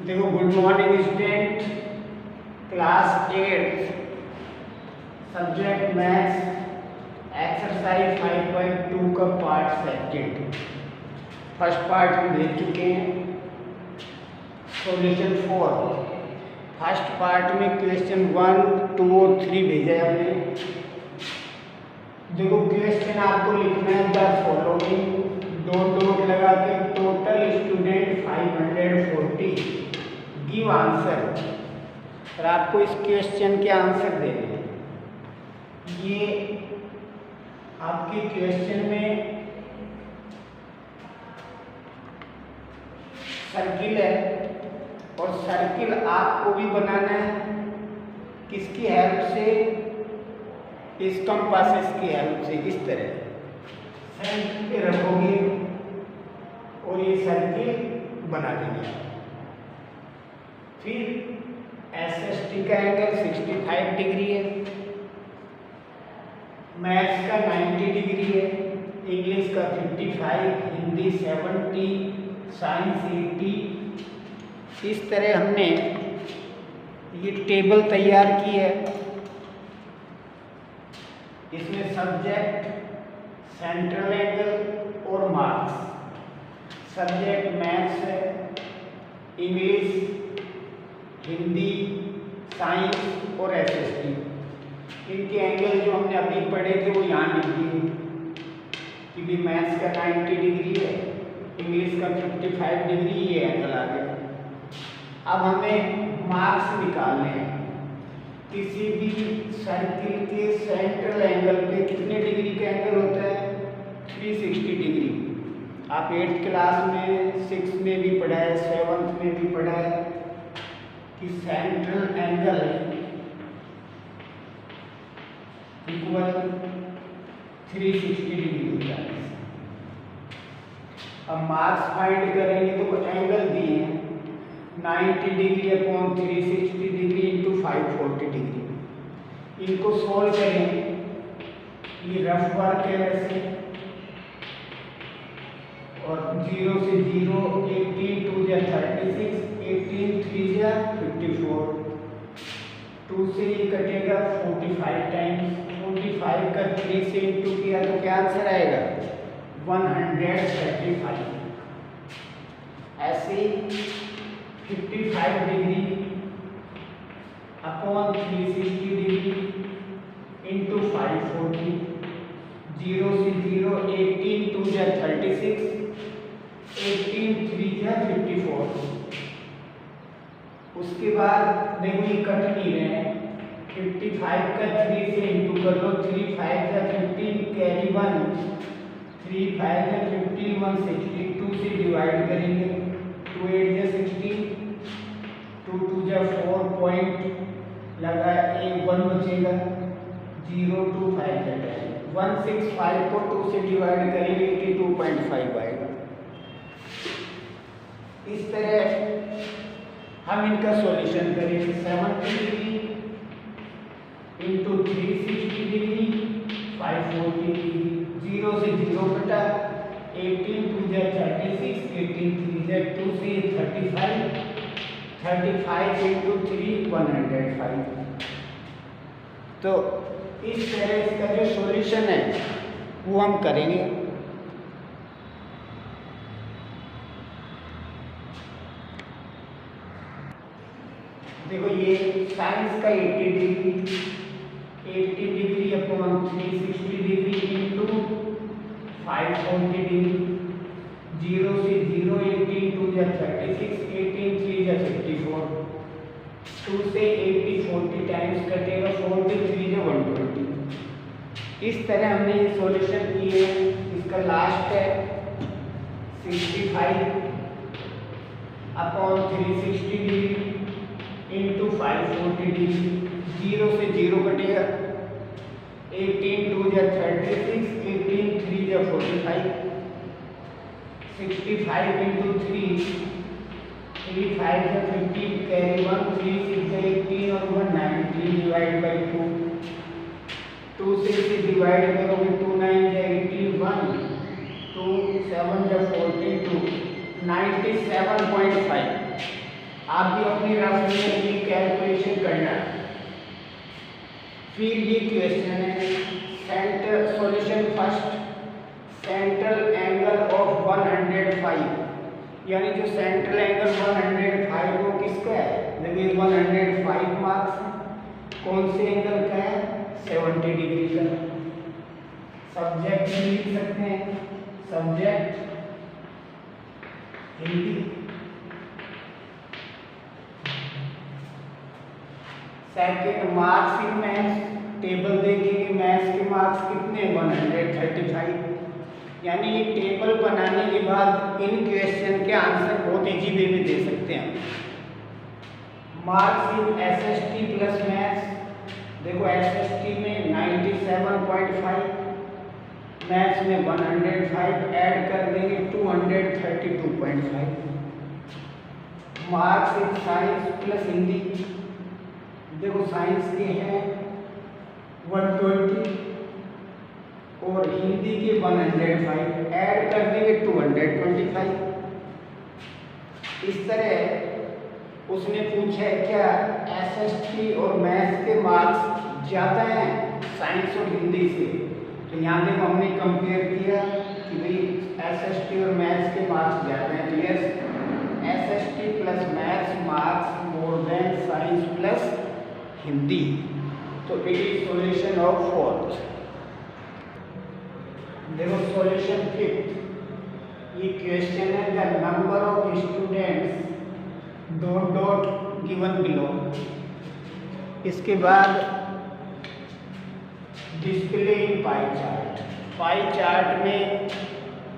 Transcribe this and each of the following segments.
देखो, good morning student. Class 8 subject maths exercise 5.2 का part second first part हम देख चुके हैं। सॉल्यूशन 4 फर्स्ट पार्ट में क्वेश्चन 1, 2 और 3 भेजा है हमने। देखो, क्वेश्चन आपको लिखना है द फॉलोइंग डॉट लगा के टोटल स्टूडेंट 540 गिव आंसर। और आपको इस क्वेश्चन के आंसर देने हैं। ये आपके क्वेश्चन में सर्किल है और सर्किल आपको भी बनाना है। किसकी हेल्प से? इस कंपास की हेल्प से। इस तरह सेंटर पे रखोगे और ये सर्किल बना देंगे। फिर एसएसटी का एंगल 65 डिग्री है, मैथ्स का 90 डिग्री है, इंग्लिश का 55, हिंदी 70, साइंस 80। इस तरह हमने ये टेबल तैयार की है। इसमें सब्जेक्ट, सेंट्रल एंगल और मार्क्स। सब्जेक्ट मैथ्स है, इंग्लिश, हिंदी, साइंस और एसएसटी। इनके एंगल जो हमने अभी पढ़े थे वो यहाँ लिख दिए कि भी मैथ्स का 90 डिग्री है, इंग्लिश का 55 डिग्री, ये एंगल आ गया। अब हमें मार्क्स निकालने हैं। किसी भी सर्किल के सेंट्रल एंगल पे कितने डिग्री का एंगल होता है? 360 डिग्री। आप 8th क्लास में, 6th में भी पढ़ा है, 7th में भी पढ़ा है कि सेंट्रल एंगल इक्वल 360 डिग्री होता है। अब मार्क्स फाइंड करेंगे तो कुछ एंगल दिए हैं 90 degree upon 360 degree into 540 degree. इनको सोल्व करेंगे। ये रफ वर्क है वैसे। और 0 से 0, 18 2 जा 36, 18 3 जा 54, 2 से ये कटेगा 45 टाइम्स। 45 का 3 से इंटू किया तो क्या आंसर आएगा? 135। ऐसे 55 डिग्री अपॉन 360 डिग्री इंटू 540, 0 से 0, 18 2 जा 36, 18 3 जा 54। उसके बाद देखो ये कट नहीं रहे हैं। 55 का 3 से इंटू कर लो, 3 5 जा 15, कैरी 1, 3 5 जा 15, 160, 2 से डिवाइड करेंगे, 2 8 जा 16, 2 2 जा 4 पॉइंट लगा, एक 1 बचेगा, 0 2 5 जा 10, 165 को 2 से डिवाइड करेंगे 82.5 आएगा। इस तरह हम इनका सॉल्यूशन करेंगे। 70 डिग्री इंटू 360 डिग्री 540 डिग्री, 0 से 0 कटा, 18 2 जा 36, 18 3 जा 2 से 35, 35 इंटू 3 105। तो इस तरह इसका जो सॉल्यूशन है वो हम करेंगे। देखो, ये साइंस का 80 degree upon 360 degree into 540 degree, 0 से 0, 18 2 जा 36, 18 3 जा 54, 2 से 80 40 टाइम्स कटेगा, 43 जा 120। इस तरह हमने ये सॉल्यूशन किए। इसका लास्ट है 65 अपॉन 360 डिग्री इंटू 540 डिग्री, 0 से 0 कटेगा, 18 2 जा 36, 18 3 जा 45, 65 इंटू 3, 3 5 जा 15, कैरी 1, 3 6 जा 18 और 1 19 डिवाइड बाई 2, 2 से डिवाइड करोगे 2 9 जा 18, 1 2 7 जा 14, 2 97.5। आप भी अपनी रफ में ये कैलकुलेशन करना। फिर ये क्वेश्चन है centre solution first, central angle of 105, यानी जो सेंट्रल एंगल 105 वो किसका है? देखिए 105 मार्क्स कौन से एंगल का है? 70 डिग्री का। सब्जेक्ट में लिख सकते हैं, subject Hindi, second marks in maths, table देखेंगे मैथ्स के मार्क्स कितने? 135, यानी ये टेबल बनाने के बाद इन क्वेश्चन के आंसर बहुत इजी वे में दे सकते हैं। Marks in SST plus maths, देखो एसएसटी में 97.5, मैथ्स में 105, ऐड कर देंगे 232.5। Marks in science plus Hindi, देखो साइंस के हैं 120 और हिंदी के 105, ऐड कर देंगे 225। इस तरह उसने पूछा है क्या एसएसटी और मैथ्स के मार्क्स ज़्यादा हैं साइंस और हिंदी से? तो यहाँ देखो हमने कंपेयर किया कि भाई एसएसटी और मैथ्स के मार्क्स ज़्यादा हैं, तो yes SST plus maths marks more than science plus Hindi. तो it is solution of fourth. देखो सॉल्यूशन फिफ्थ, ये क्वेश्चन है the number of students dot dot given below. इसके बाद display in pie chart, pie chart में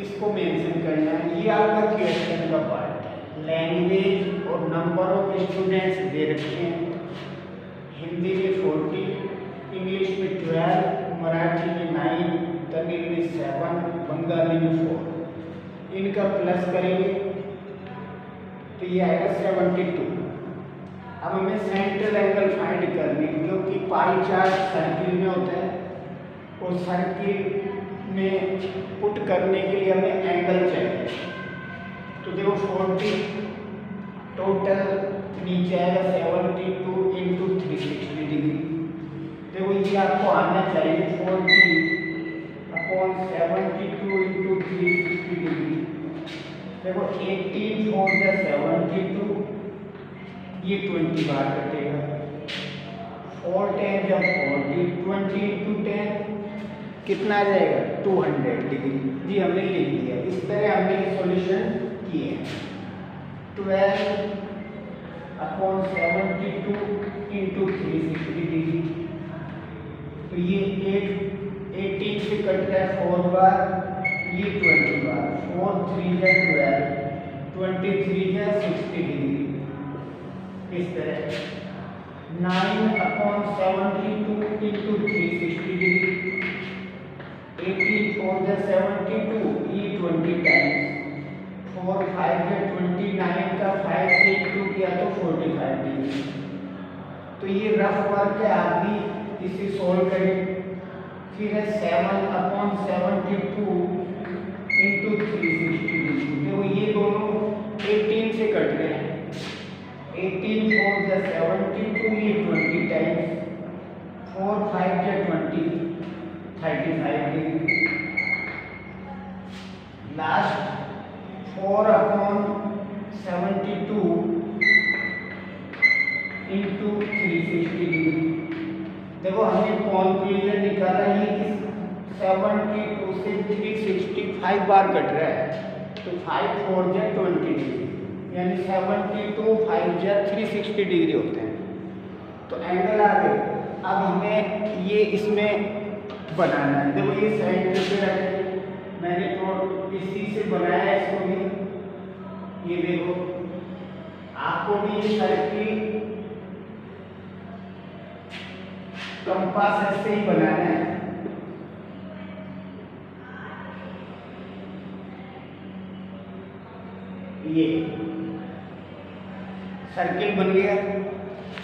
इसको mention करना है। ये आपका क्वेश्चन का पार्ट है। लैंग्वेज और नंबर ऑफ स्टूडेंट्स दे रखे हैं, हिंदी में 40, इंग्लिश में 12, मराठी में 9, तमिल में 7, बंगाली में 4। इनका प्लस करेंगे तो ये आएगा 72। अब हमें सेंट्रल एंगल फाइंड करनी है, जो कि पाई चार्ट सर्किल में होता है और सर्किल में पुट करने के लिए हमें एंगल चाहिए। तो देखो 40 टोटल नीचे आएगा 72 इंटू 360 डिग्री। देखो ये आपको आना चाहिए 40/72 इंटू 360 डिग्री। देखो 18 4 × 72, ये 20 बार कटेगा। 4 10 × 40, 20 इंटू 10 कितना आ जाएगा? 200 डिग्री। जी हमने लिख दिया। इस तरह हमने सॉल्यूशन किए। 12/72 इंटू 360 डिग्री, तो ये 18 से कट रहा है 4 बार, ये 20 बार, 4 3 × 12, 23 × 60 डिग्री। इस तरह 9/72 इंटू 360 डिग्री, 18 4 × 72, ये 20 टाइम्स, 4 5 × 29 का 5 से इंटू किया तो 45 डिग्री। तो ये रफ वर्क है, आप भी इसे सोल्व करें। फिर है 7/72 इंटू 360 डिग्री। देखो ये दोनों 18 से कट रहे हैं, 18 4 × 72, ये 20 times, 4 5 × 20, 35 degree. Last 4/72 into 360 degree. देखो हमने कंक्लूजन निकाला है कि 72 से 365 बार कट रहा है, तो 5 4 × 20 डिग्री, यानी 72 5 × 360 डिग्री होते हैं। तो एंगल आ गए। अब हमें ये इसमें बनाना है। देखो ये सेंटर पे रखें, मैंने तो इसी से बनाया इसको भी। ये देखो आपको भी ये सर्किल कंपास से ही बनाना है। ये सर्किल बन गया।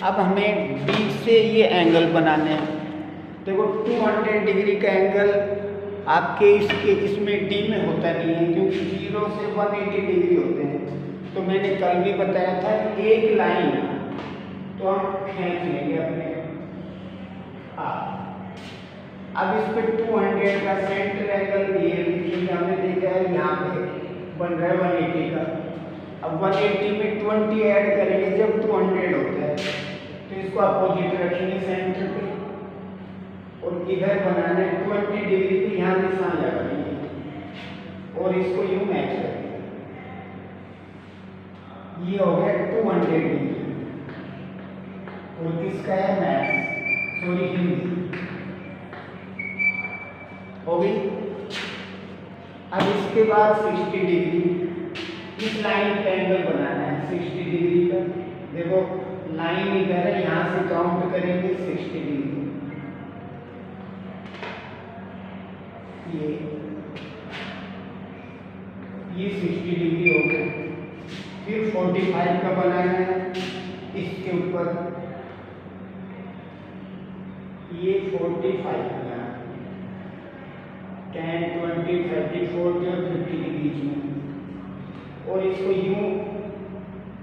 अब हमें डी से ये एंगल बनाने हैं। देखो 200 डिग्री का एंगल आपके इसमें डी में होता नहीं है, क्योंकि 0 से 180 डिग्री होते हैं। तो मैंने कल भी बताया था कि एक लाइन तो हम खींच लेंगे अपने अब इस पे 200 का सेंटर एंगल ये लिखेंगे, हमने देखा है यहाँ पे बन रहा है 180 का। अब 180 में 20 ऐड करेंगे जब 200 होता है तो इसको अपोजिट रखेंगे सेंटर पे और इधर बनाना है 20 डिग्री पे, यहाँ निशान लगाएंगे और इसको यूं मैच करेंगे। ये हो गया 200 डिग्री और किसका है मैथ्स, सॉरी हिंदी हो गई। अब इसके बाद 60 डिग्री इस लाइन पे एंगल बनाना है 60 डिग्री का। देखो लाइन इधर है, यहाँ से काउंट करेंगे 60 डिग्री, ये 60 डिग्री हो गया। फिर 45 का बनाना है इसके ऊपर, ये 45 का 10, 20, 30, 40 और 50 के बीच में, और इसको यूं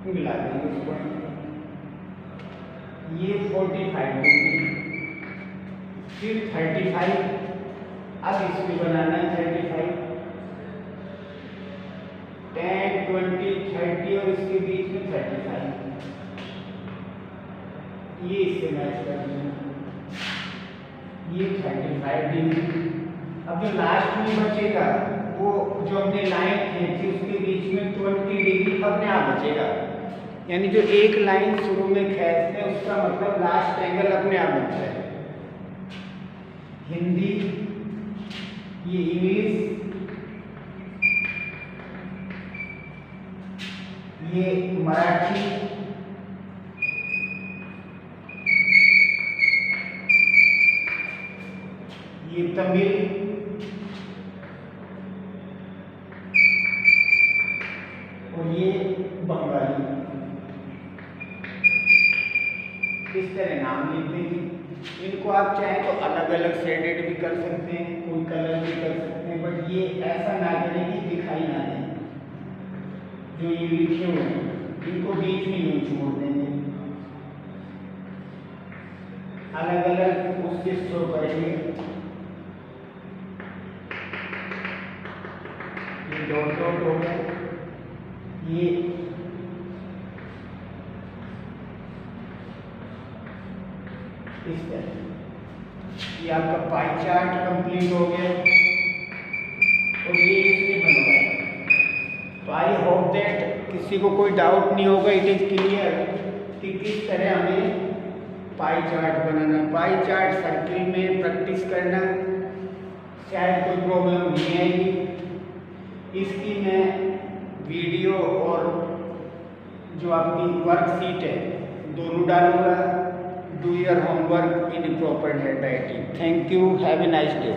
मिला देंगे इसको, ये 45 डिग्री। फिर 35, अब इसमें बनाना है 35, 10, 20, 30 और इसके बीच में 35, ये इससे मैच कर देंगे, ये 35 डिग्री। अब जो लास्ट में बचेगा वो जो हमने लाइन खींची उसके बीच में 20 डिग्री अपने आप बचेगा, यानी जो एक लाइन शुरू में खींचते हैं उसका मतलब लास्ट एंगल अपने आप बनता है। हिंदी, ये इंग्लिश, ये मराठी, ये तमिल, और ये बंगाली। इस तरह नाम लिखते हैं। इनको आप चाहें तो अलग अलग शेडेड भी कर सकते हैं, कोई कलर भी कर सकते हैं, बट ये ऐसा ना करें कि दिखाई ना दे। जो ये लिखे हुए हैं इनको बीच में यूं छोड़ देंगे, अलग अलग उसके शो करेंगे। ये डॉट डॉट हो गया, ये इस तरह। ये आपका पाई चार्ट कंप्लीट हो गया और ये इसमें बनवाया। तो आई होप दैट किसी को कोई डाउट नहीं होगा, इट इज क्लियर कि किस तरह हमें पाई चार्ट बनाना। पाई चार्ट सर्किल में प्रैक्टिस करना, शायद कोई प्रॉब्लम नहीं आएगी। इसकी मैं वीडियो और जो आपकी वर्कशीट है दोनों डालूंगा। Do your homework in proper handwriting. Thank you, have a nice day.